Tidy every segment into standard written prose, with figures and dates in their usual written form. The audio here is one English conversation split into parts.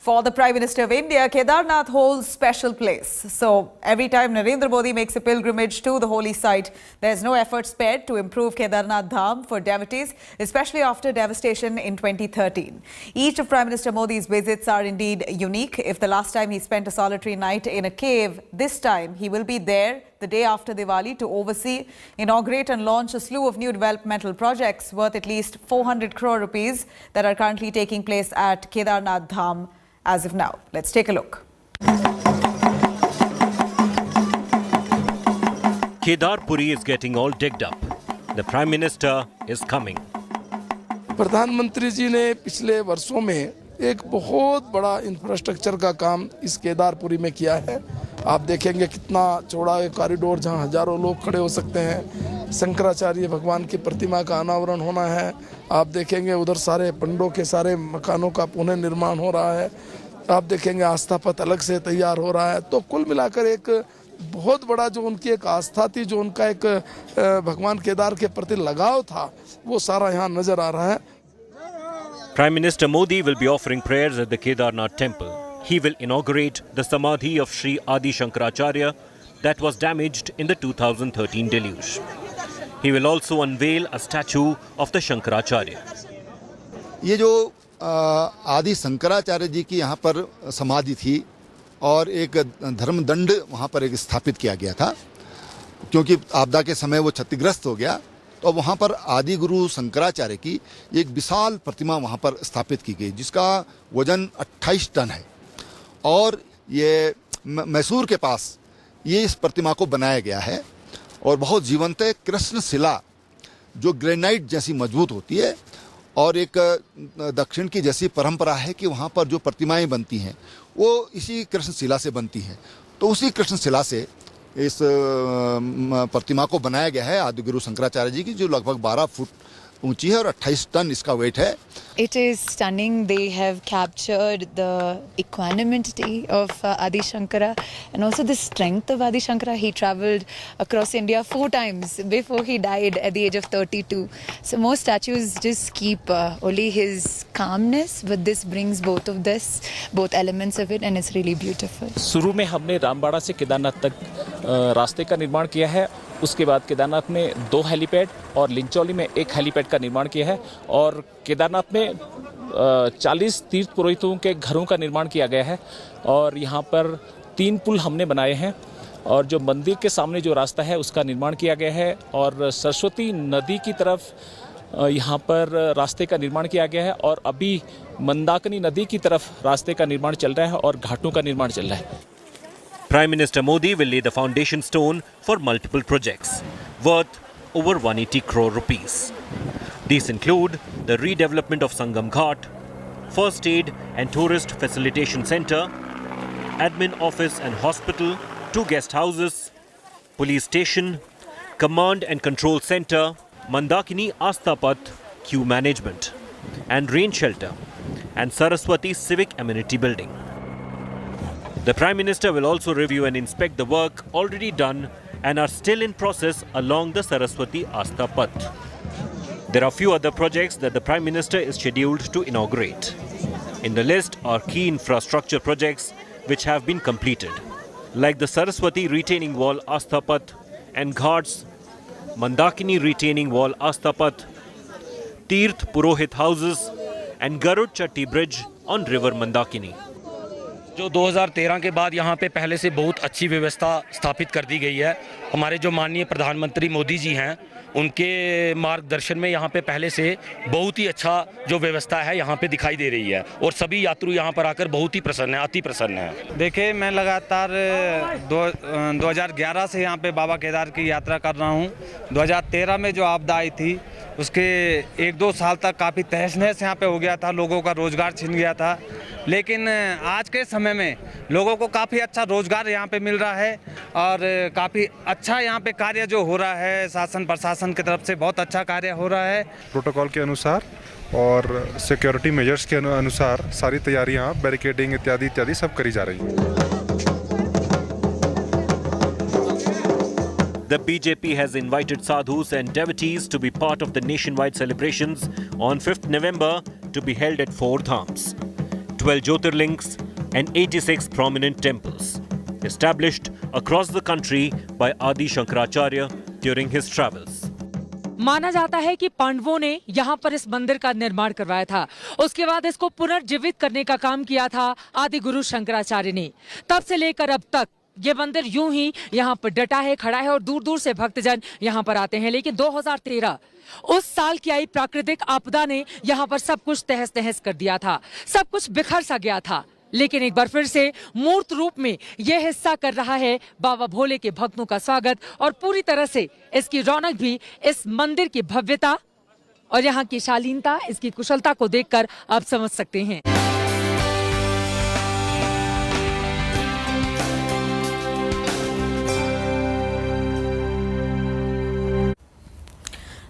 For the Prime Minister of India, Kedarnath holds special place. So every time Narendra Modi makes a pilgrimage to the holy site, there's no effort spared to improve Kedarnath Dham for devotees, especially after devastation in 2013. Each of Prime Minister Modi's visits are indeed unique. If the last time he spent a solitary night in a cave, this time he will be there the day after Diwali to oversee, inaugurate and launch a slew of new developmental projects worth at least 400 crore rupees that are currently taking place at Kedarnath Dham as of now. Let's take a look. Kedarpuri is getting all digged up. The Prime Minister is coming. प्रधानमंत्री जी ने पिछले वर्षों में एक बहुत बड़ा infrastructure का काम इस केदारपुरी में किया है। आप देखेंगे कितना चौड़ा एक कॉरिडोर जहां हजारों लोग खड़े हो सकते हैं। शंकराचार्य भगवान की प्रतिमा का अनावरण होना है। आप देखेंगे उधर सारे पंडों के सारे मकानों का पुनः निर्माण हो रहा है। आप देखेंगे आस्था पथ अलग से तैयार हो रहा है। तो कुल मिलाकर एक बहुत बड़ा जो उनकी एक आस्था थी, जो उनका एक भगवान केदार के प्रति लगाव था, वो सारा यहाँ नजर आ रहा है। Prime Minister Modi will be offering prayers at the Kedarnath temple. He will inaugurate the Samadhi of Sri Adi Shankaracharya that was damaged in the 2013 deluge. He will also unveil a statue of the Shankaracharya. ये जो आदि शंकराचार्य जी की यहाँ पर समाधि थी और एक धर्मदंड वहाँ पर एक स्थापित किया गया था, क्योंकि आपदा के समय वो क्षतिग्रस्त हो गया, तो वहाँ पर आदि गुरु शंकराचार्य की एक विशाल प्रतिमा वहाँ पर स्थापित की गई, जिसका वजन 28 टन है। और ये मैसूर के पास ये इस प्रतिमा को बनाया गया है और बहुत जीवंत है। कृष्ण शिला जो ग्रेनाइट जैसी मजबूत होती है, और एक दक्षिण की जैसी परंपरा है कि वहाँ पर जो प्रतिमाएं बनती हैं वो इसी कृष्ण शिला से बनती हैं। तो उसी कृष्ण शिला से इस प्रतिमा को बनाया गया है आदि गुरु शंकराचार्य जी की, जो लगभग 12 फुट ऊंची है और 28 टन इसका वेट है। It is stunning. They have captured the equanimity of Adi Shankara and also the strength of Adi Shankara. He travelled across India 4 times before he died at the age of 32. So most statues just keep only his calmness, but this brings both elements of it, and it's really beautiful. शुरू में हमने रामबाड़ा से केदारनाथ तक रास्ते का निर्माण किया है। उसके बाद केदारनाथ में 2 हेलीपैड और लिंचौली में 1 हेलीपैड का निर्माण किया है, और केदारनाथ में 40 तीर्थ पुरोहितों के घरों का निर्माण किया गया है, और यहाँ पर 3 पुल हमने बनाए हैं, और जो मंदिर के सामने जो रास्ता है उसका निर्माण किया गया है, और सरस्वती नदी की तरफ यहाँ पर रास्ते का निर्माण किया गया है, और अभी मंदाकिनी नदी की तरफ रास्ते का निर्माण चल रहा है और घाटों का निर्माण चल रहा है। Prime Minister Modi will lay the foundation stone for multiple projects worth over 180 crore rupees. These include the redevelopment of Sangam Ghat, First Aid and Tourist Facilitation Center, Admin Office and Hospital, 2 guest houses, Police Station, Command and Control Center, Mandakini Asthapath Queue Management, and Rain Shelter, and Saraswati Civic Amenity Building. The Prime Minister will also review and inspect the work already done and are still in process along the Saraswati Astha Path. There are few other projects that the Prime Minister is scheduled to inaugurate. In the list are key infrastructure projects which have been completed, like the Saraswati Retaining Wall Astha Path and Ghats, Mandakini Retaining Wall Astha Path, Tirth Purohit Houses and Garud Chatti Bridge on River Mandakini. जो 2013 के बाद यहाँ पे पहले से बहुत अच्छी व्यवस्था स्थापित कर दी गई है। हमारे जो माननीय प्रधानमंत्री मोदी जी हैं, उनके मार्गदर्शन में यहाँ पे पहले से बहुत ही अच्छा जो व्यवस्था है यहाँ पे दिखाई दे रही है, और सभी यात्री यहाँ पर आकर बहुत ही प्रसन्न है, अति प्रसन्न है। देखिए, मैं लगातार 2011 से यहाँ पे बाबा केदार की यात्रा कर रहा हूँ। 2013 में जो आपदा आई थी, उसके 1-2 साल तक काफ़ी तहस नहस यहाँ पे हो गया था, लोगों का रोज़गार छिन गया था। लेकिन आज के समय में लोगों को काफ़ी अच्छा रोज़गार यहाँ पे मिल रहा है, और काफ़ी अच्छा यहाँ पे कार्य जो हो रहा है, शासन प्रशासन की तरफ से बहुत अच्छा कार्य हो रहा है। प्रोटोकॉल के अनुसार और सिक्योरिटी मेजर्स के अनुसार सारी तैयारियाँ, बैरिकेडिंग इत्यादि इत्यादि सब करी जा रही हैं। The BJP has invited sadhus and devotees to be part of the nationwide celebrations on 5th November to be held at 4 dhams. 12 Jyotirlings and 86 prominent temples, established across the country by Adi Shankaracharya during his travels. माना जाता है कि पांडवों ने यहाँ पर इस मंदिर का निर्माण करवाया था। उसके बाद इसको पुनर्जीवित करने का काम किया था आदि गुरु शंकराचार्य ने। तब से लेकर अब तक ये मंदिर यूं ही यहाँ पर डटा है, खड़ा है और दूर दूर से भक्तजन यहाँ पर आते हैं। लेकिन 2013 उस साल की आई प्राकृतिक आपदा ने यहाँ पर सब कुछ तहस नहस कर दिया था, सब कुछ बिखर सा गया था। लेकिन एक बार फिर से मूर्त रूप में यह हिस्सा कर रहा है बाबा भोले के भक्तों का स्वागत और पूरी तरह से इसकी रौनक भी इस मंदिर की भव्यता और यहाँ की शालीनता, इसकी कुशलता को देखकर आप समझ सकते हैं।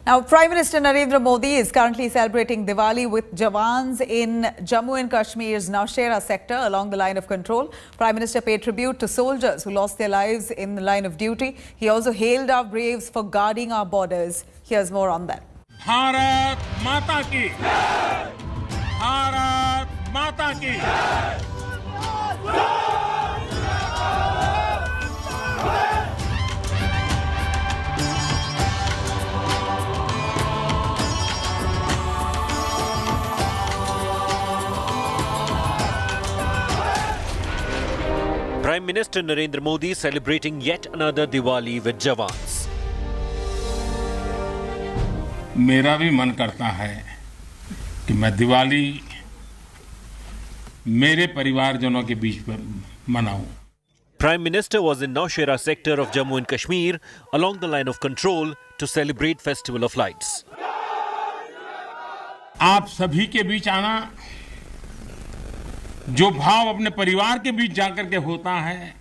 Now, Prime Minister Narendra Modi is currently celebrating Diwali with Jawans in Jammu and Kashmir's Naushera sector along the line of control. Prime Minister paid tribute to soldiers who lost their lives in the line of duty. He also hailed our braves for guarding our borders. Here's more on that. Bharat माता की, भारत माता की। Prime Minister Narendra Modi celebrating yet another Diwali with Jawans. मेरा भी मन करता है कि मैं दिवाली मेरे परिवारजनों के बीच में मनाऊं। Prime Minister was in Naushera sector of Jammu and Kashmir along the line of control to celebrate Festival of Lights. आप सभी के बीच आना, जो भाव अपने परिवार के बीच जाकर के होता है,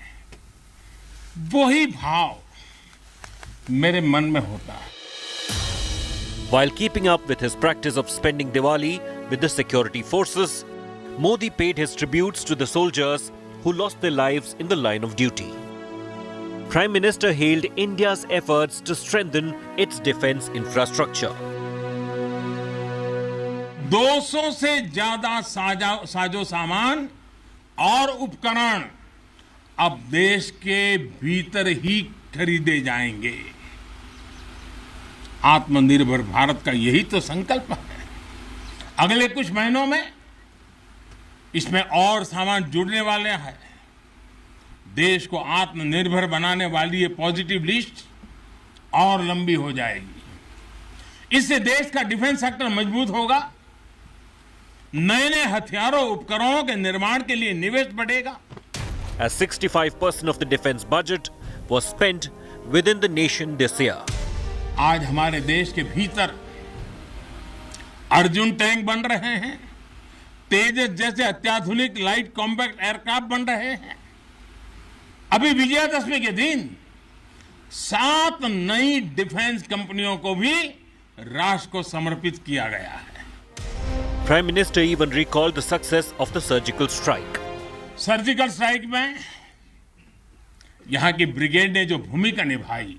वही भाव मेरे मन में होता है। While keeping up with his practice of spending Diwali with the security forces, Modi paid his tributes to the soldiers who lost their lives in the line of duty. Prime Minister hailed India's efforts to strengthen its defense infrastructure. 200 से ज्यादा साजो सामान और उपकरण अब देश के भीतर ही खरीदे जाएंगे। आत्मनिर्भर भारत का यही तो संकल्प है। अगले कुछ महीनों में इसमें और सामान जुड़ने वाले हैं। देश को आत्मनिर्भर बनाने वाली ये पॉजिटिव लिस्ट और लंबी हो जाएगी। इससे देश का डिफेंस सेक्टर मजबूत होगा, नए हथियारों उपकरणों के निर्माण के लिए निवेश बढ़ेगा। As 65% of the defense budget was spent within the nation this year. आज हमारे देश के भीतर अर्जुन टैंक बन रहे हैं, तेजस जैसे अत्याधुनिक लाइट कॉम्पैक्ट एयरक्राफ्ट बन रहे हैं। अभी विजयादशमी के दिन 7 नई डिफेंस कंपनियों को भी राष्ट्र को समर्पित किया गया है। Prime Minister even recalled the success of the surgical strike. Surgical strike में यहाँ की ब्रिगेड ने जो भूमिका निभाई,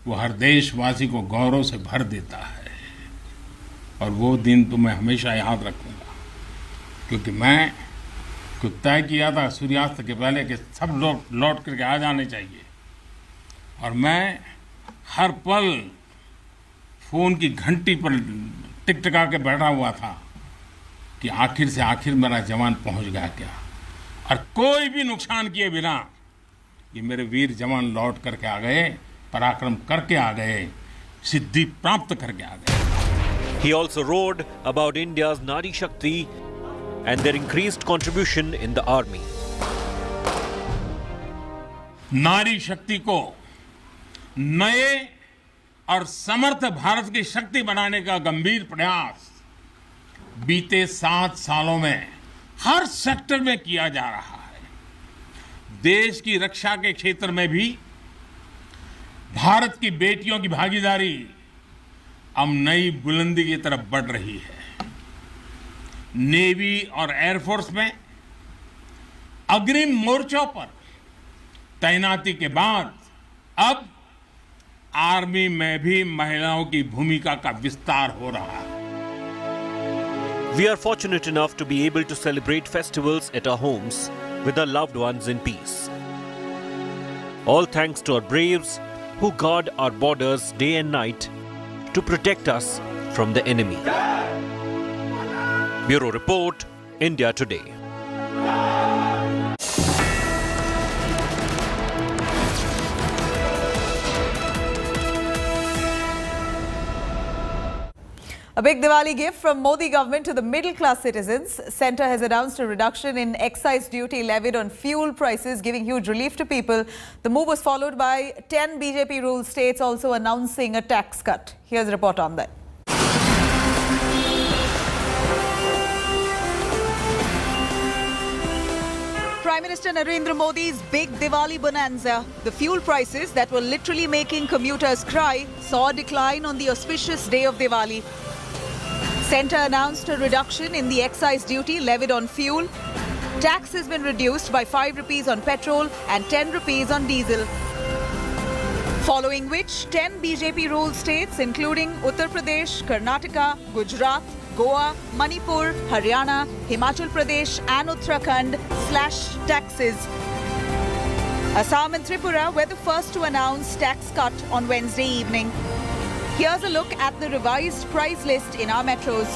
वो हर देशवासी को गौरव से भर देता है। और वो दिन तो मैं हमेशा याद रखूंगा, क्योंकि मैं कुछ तय किया था सूर्यास्त के पहले कि सब लोग लौट करके आ जाने चाहिए, और मैं हर पल फोन की घंटी पर टिकटिका के बैठा हुआ था कि आखिर से आखिर मेरा जवान पहुंच गया क्या, और कोई भी नुकसान किए बिना ये मेरे वीर जवान लौट करके आ गए, पराक्रम करके आ गए, सिद्धि प्राप्त करके आ गए। He also wrote about India's Nari Shakti and their increased contribution in the army. नारी शक्ति को नए और समर्थ भारत की शक्ति बनाने का गंभीर प्रयास बीते 7 सालों में हर सेक्टर में किया जा रहा है। देश की रक्षा के क्षेत्र में भी भारत की बेटियों की भागीदारी अब नई बुलंदी की तरफ बढ़ रही है। नेवी और एयरफोर्स में अग्रिम मोर्चों पर तैनाती के बाद अब आर्मी में भी महिलाओं की भूमिका का विस्तार हो रहा है। We are fortunate enough to be able to celebrate festivals at our homes with our loved ones in peace. All thanks to our braves who guard our borders day and night to protect us from the enemy. Bureau Report, India Today. A big Diwali gift from Modi government to the middle-class citizens. Centre has announced a reduction in excise duty levied on fuel prices, giving huge relief to people. The move was followed by 10 BJP-ruled states also announcing a tax cut. Here's a report on that. Prime Minister Narendra Modi's big Diwali bonanza. The fuel prices that were literally making commuters cry saw a decline on the auspicious day of Diwali. Centre announced a reduction in the excise duty levied on fuel. Tax has been reduced by 5 rupees on petrol and 10 rupees on diesel. Following which, 10 BJP-ruled states including Uttar Pradesh, Karnataka, Gujarat, Goa, Manipur, Haryana, Himachal Pradesh and Uttarakhand slashed taxes. Assam and Tripura were the first to announce tax cut on Wednesday evening. Here's a look at the revised price list in our metros.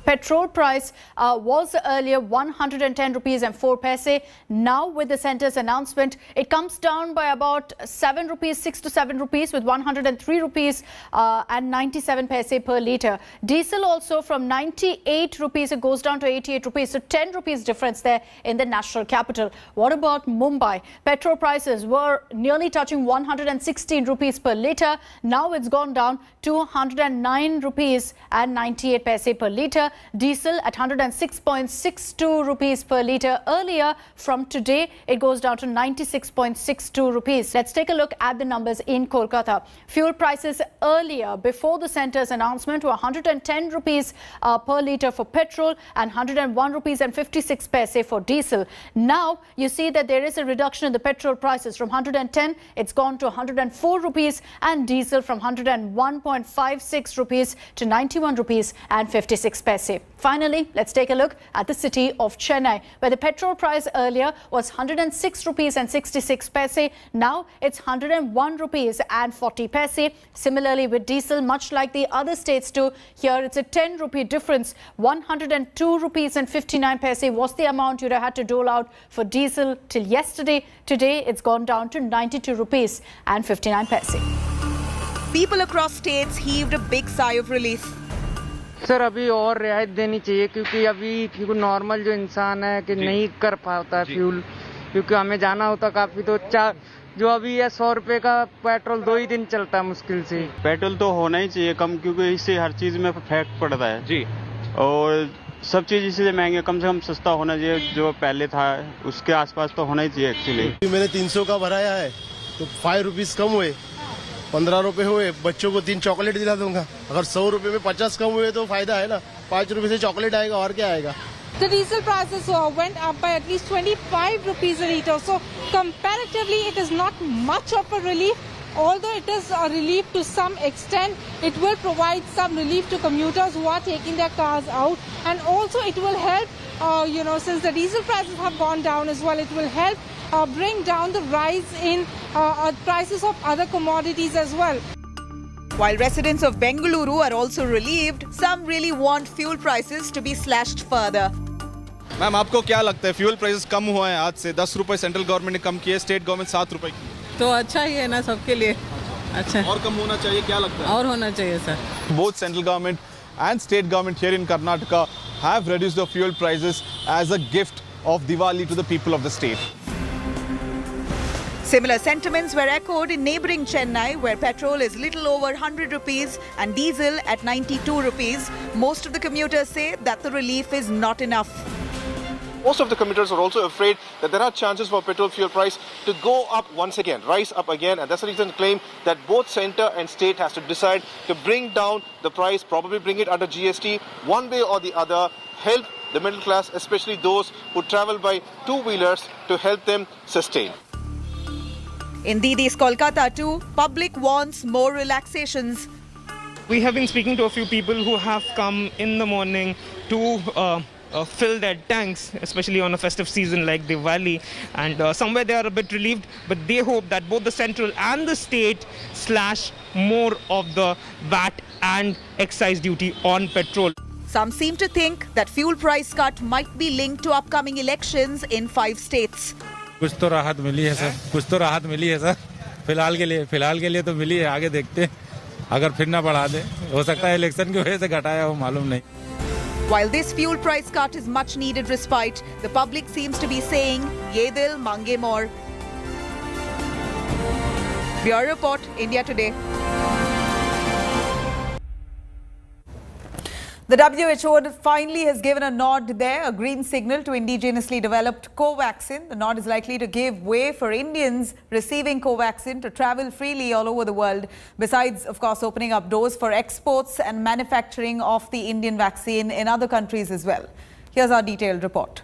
Petrol price was earlier 110 rupees and 4 paise. Now with the centre's announcement, it comes down by about 7 rupees, 6 to 7 rupees with 103 rupees and 97 paise per litre. Diesel also from 98 rupees, it goes down to 88 rupees. So 10 rupees difference there in the national capital. What about Mumbai? Petrol prices were nearly touching 116 rupees per litre. Now it's gone down to 109 rupees and 98 paise per litre. Diesel at 106.62 rupees per litre. Earlier, from today, it goes down to 96.62 rupees. Let's take a look at the numbers in Kolkata. Fuel prices earlier, before the centre's announcement, were 110 rupees per litre for petrol and 101 rupees and 56 paise for diesel. Now, you see that there is a reduction in the petrol prices. From 110, it's gone to 104 rupees and diesel from 101.56 rupees to 91 rupees and 56 paise. Finally, let's take a look at the city of Chennai, where the petrol price earlier was 106 rupees and 66 paise. Now it's 101 rupees and 40 paise. Similarly with diesel, much like the other states too, here it's a 10 rupee difference. 102 rupees and 59 paise was the amount you'd have had to dole out for diesel till yesterday. Today it's gone down to 92 rupees and 59 paise. People across states heaved a big sigh of relief. Sir अभी और रियायत देनी चाहिए क्योंकि अभी क्योंकि normal जो इंसान है कि नहीं कर पाता है फ्यूल क्योंकि हमें जाना होता काफ़ी तो जो अभी है 100 रुपए का पेट्रोल 2 ही दिन चलता है मुश्किल से पेट्रोल तो होना ही चाहिए कम क्योंकि इससे हर चीज़ में इफेक्ट पड़ता है जी और सब चीज़ इसलिए महंगे कम से कम सस्ता होना चाहिए जो पहले था उसके आसपास तो होना ही चाहिए एक्चुअली मैंने 300 का भराया है तो 5 रुपीज़ कम हुए 15 रुपए हुए बच्चों को 3 चॉकलेट दिला दूंगा अगर 100 रुपए में 50 कम हुए तो फायदा है ना 5 रुपए से चॉकलेट आएगा और क्या आएगा The diesel prices went up by at least 25 rupees a litre. So comparatively, it is not much of a relief. Although it is a relief to some extent, it will provide some relief to commuters who are taking their cars out. And also it will help, since the diesel prices have gone down as well, it will help bring down the rise in prices of other commodities as well. While residents of Bengaluru are also relieved, some really want fuel prices to be slashed further. Ma'am आपको क्या लगता है fuel prices कम हुआ है आज से 10 रुपए central government ने कम किए स्टेट गवर्नमेंट 7 रुपए की तो अच्छा ही है ना सबके लिए अच्छा और कम होना चाहिए क्या लगता है और होना चाहिए sir both central government and state government here in Karnataka have reduced the fuel prices as a gift of Diwali to the people of the state Similar sentiments were echoed in neighbouring Chennai, where petrol is little over 100 rupees and diesel at 92 rupees. Most of the commuters say that the relief is not enough. Most of the commuters are also afraid that there are chances for petrol fuel price to go up once again, rise up again, and that's the reason they claim that both centre and state has to decide to bring down the price, probably bring it under GST, one way or the other, help the middle class, especially those who travel by two-wheelers, to help them sustain. In Didi's Kolkata too, public wants more relaxations. We have been speaking to a few people who have come in the morning to fill their tanks, especially on a festive season like Diwali, and somewhere they are a bit relieved, but they hope that both the central and the state slash more of the VAT and excise duty on petrol. Some seem to think that fuel price cut might be linked to upcoming elections in 5 states. कुछ तो राहत मिली है sir, कुछ तो राहत मिली है sir, फिलहाल के लिए तो मिली है, आगे देखते हैं, अगर फिर ना बढ़ा दे, हो सकता है इलेक्शन की वजह से घटाया हो, मालूम नहीं. While this fuel price cut is much needed respite, the public seems to be saying, "Ye dil mange more." Bureau Report, India Today. The WHO finally has given a nod there, a green signal to indigenously developed Covaxin. The nod is likely to give way for Indians receiving Covaxin to travel freely all over the world, besides, of course, opening up doors for exports and manufacturing of the Indian vaccine in other countries as well. Here's our detailed report.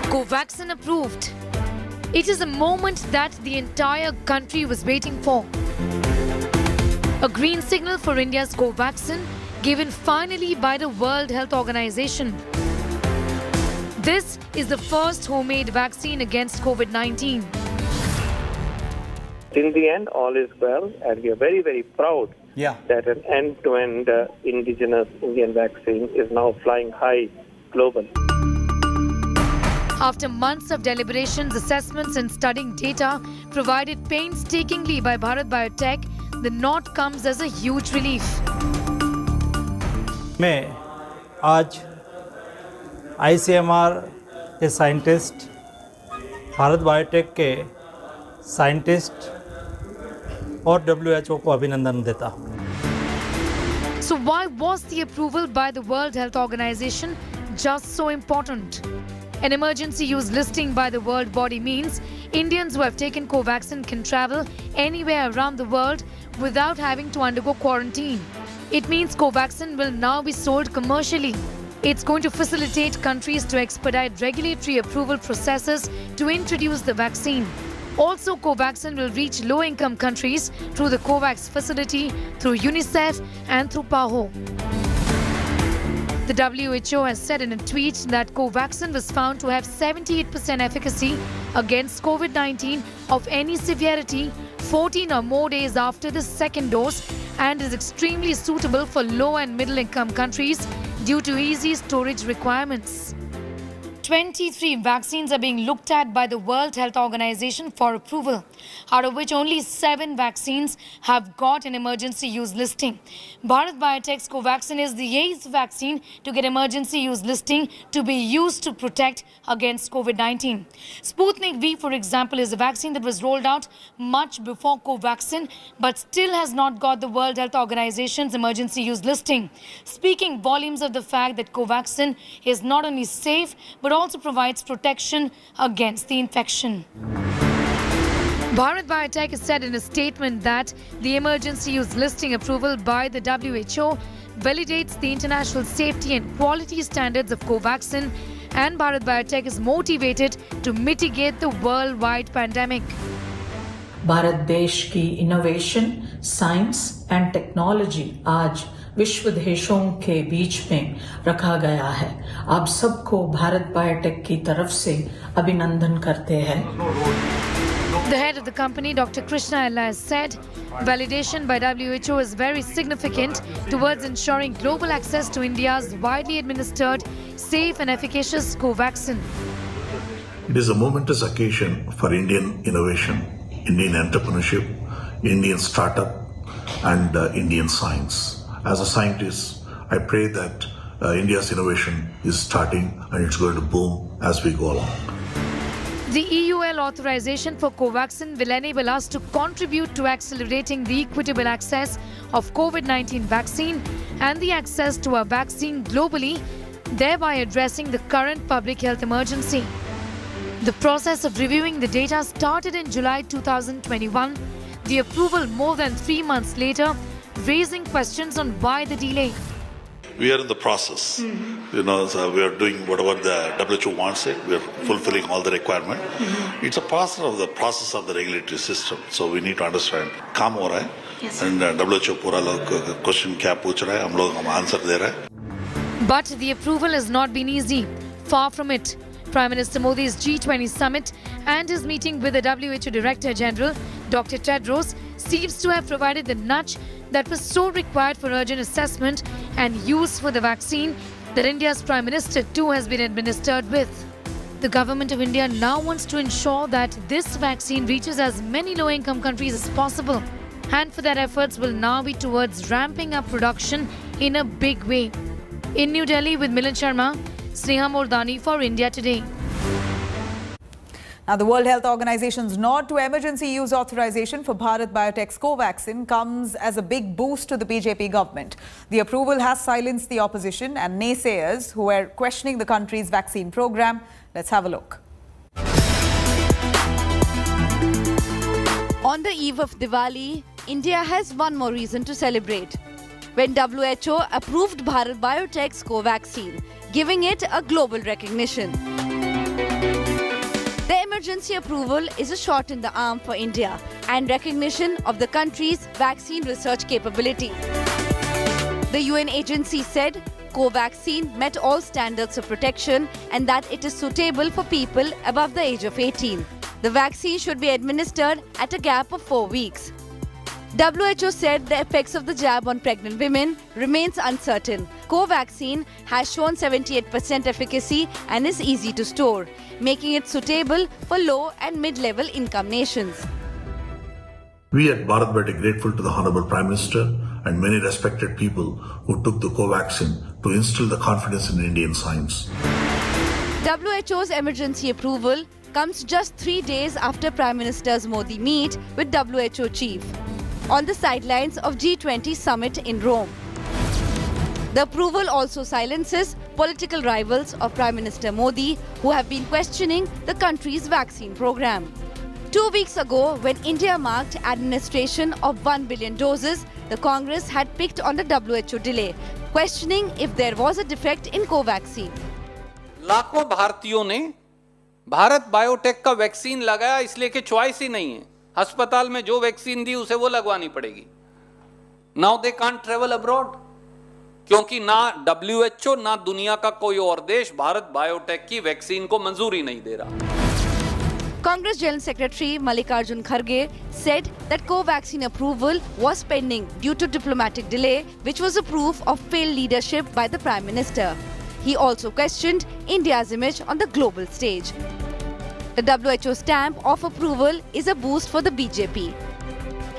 Covaxin approved. It is a moment that the entire country was waiting for. A green signal for India's Covaxin, given finally by the World Health Organization. This is the first homemade vaccine against COVID-19. In the end, all is well, and we are very, very proud that an end-to-end indigenous Indian vaccine is now flying high globally. After months of deliberations, assessments and studying data provided painstakingly by Bharat Biotech, the nod comes as a huge relief. मैं आज ICMR के scientist, Bharat biotech के scientist और WHO को अभिनंदन देता हूँ. So why was the approval by the World Health Organization just so important? An emergency use listing by the world body means Indians who have taken Covaxin can travel anywhere around the world without having to undergo quarantine. It means Covaxin will now be sold commercially. It's going to facilitate countries to expedite regulatory approval processes to introduce the vaccine. Also, Covaxin will reach low-income countries through the COVAX facility, through UNICEF and through PAHO. The WHO has said in a tweet that Covaxin was found to have 78% efficacy against COVID-19 of any severity 14 or more days after the second dose and is extremely suitable for low and middle income countries due to easy storage requirements. 23 vaccines are being looked at by the World Health Organization for approval, out of which only 7 vaccines have got an emergency use listing. Bharat Biotech's Covaxin is the 8th vaccine to get emergency use listing to be used to protect against COVID-19. Sputnik V, for example, is a vaccine that was rolled out much before Covaxin, but still has not got the World Health Organization's emergency use listing, speaking volumes of the fact that Covaxin is not only safe, but also provides protection against the infection. Bharat Biotech has said in a statement that the emergency use listing approval by the WHO validates the international safety and quality standards of Covaxin, and Bharat Biotech is motivated to mitigate the worldwide pandemic. Bharat देश की innovation, science and technology आज विश्व देशों के बीच में रखा गया है. आप सबको भारत बायोटेक की तरफ से अभिनंदन करते हैं. The head of the company, Dr. Krishna Ella, has said validation by WHO is very significant towards ensuring global access to India's widely administered, safe and efficacious Covaxin. It is a momentous occasion for Indian innovation, Indian entrepreneurship, Indian startup and Indian science. As a scientist, I pray that India's innovation is starting and it's going to boom as we go along. The EUL authorization for Covaxin will enable us to contribute to accelerating the equitable access of COVID-19 vaccine and the access to a vaccine globally, thereby addressing the current public health emergency. The process of reviewing the data started in July 2021. The approval more than 3 months later, raising questions on why the delay. we are in the process. You know, so we are doing whatever the WHO wants it. We are fulfilling all the requirement. It's a process of the regulatory system. So we need to understand. काम हो रहा है. And WHO पूरा लोग question क्या पूछ रहा है, हम लोग answer दे रहे हैं. But the approval has not been easy. Far from it. Prime Minister Modi's G20 summit and his meeting with the WHO Director General, Dr. Tedros, seems to have provided the nudge that was so required for urgent assessment and use for the vaccine that India's Prime Minister too has been administered with. The government of India now wants to ensure that this vaccine reaches as many low-income countries as possible. And for that, efforts will now be towards ramping up production in a big way. In New Delhi with Milan Sharma, Sneha Mordani for India Today. Now, the World Health Organization's nod to emergency use authorization for Bharat Biotech's Covaxin comes as a big boost to the BJP government. The approval has silenced the opposition and naysayers who were questioning the country's vaccine program. Let's have a look. On the eve of Diwali, India has one more reason to celebrate. When WHO approved Bharat Biotech's Covaxin, giving it a global recognition. The emergency approval is a shot in the arm for India and recognition of the country's vaccine research capability. The UN agency said Covaxin met all standards of protection and that it is suitable for people above the age of 18. The vaccine should be administered at a gap of 4 weeks. WHO said the effects of the jab on pregnant women remains uncertain. Covaxin has shown 78% efficacy and is easy to store, making it suitable for low and mid-level income nations. We at Bharat Biotech grateful to the Honorable Prime Minister and many respected people who took the Covaxin to instill the confidence in Indian science. WHO's emergency approval comes just 3 days after Prime Minister Modi meet with WHO chief on the sidelines of G20 summit in Rome. The approval also silences political rivals of Prime Minister Modi who have been questioning the country's vaccine program. 2 weeks ago, when India marked administration of 1 billion doses, the Congress had picked on the WHO delay, questioning if there was a defect in Covaxin. लाखों भारतीयों ने Bharat biotech का vaccine लगाया इसलिए कि choice ही नहीं है अस्पताल में जो वैक्सीन दी उसे वो लगवानी पड़ेगी now they can't travel abroad क्योंकि ना WHO ना दुनिया का कोई और देश भारत बायोटेक की वैक्सीन को मंजूरी नहीं दे रहा Congress General Secretary Mallikarjun Kharge said that Covaxin approval was pending due to diplomatic delay, which was a proof of failed leadership by the Prime Minister. He also questioned India's image on the global stage. The WHO stamp of approval is a boost for the BJP.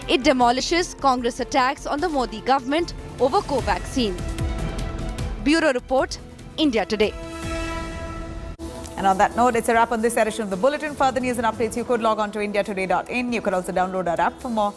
It demolishes Congress attacks on the Modi government over Covaxin. Bureau Report, India Today. And on that note, it's a wrap on this edition of the Bulletin. For other news and updates, you could log on to indiatoday.in. You could also download our app for more.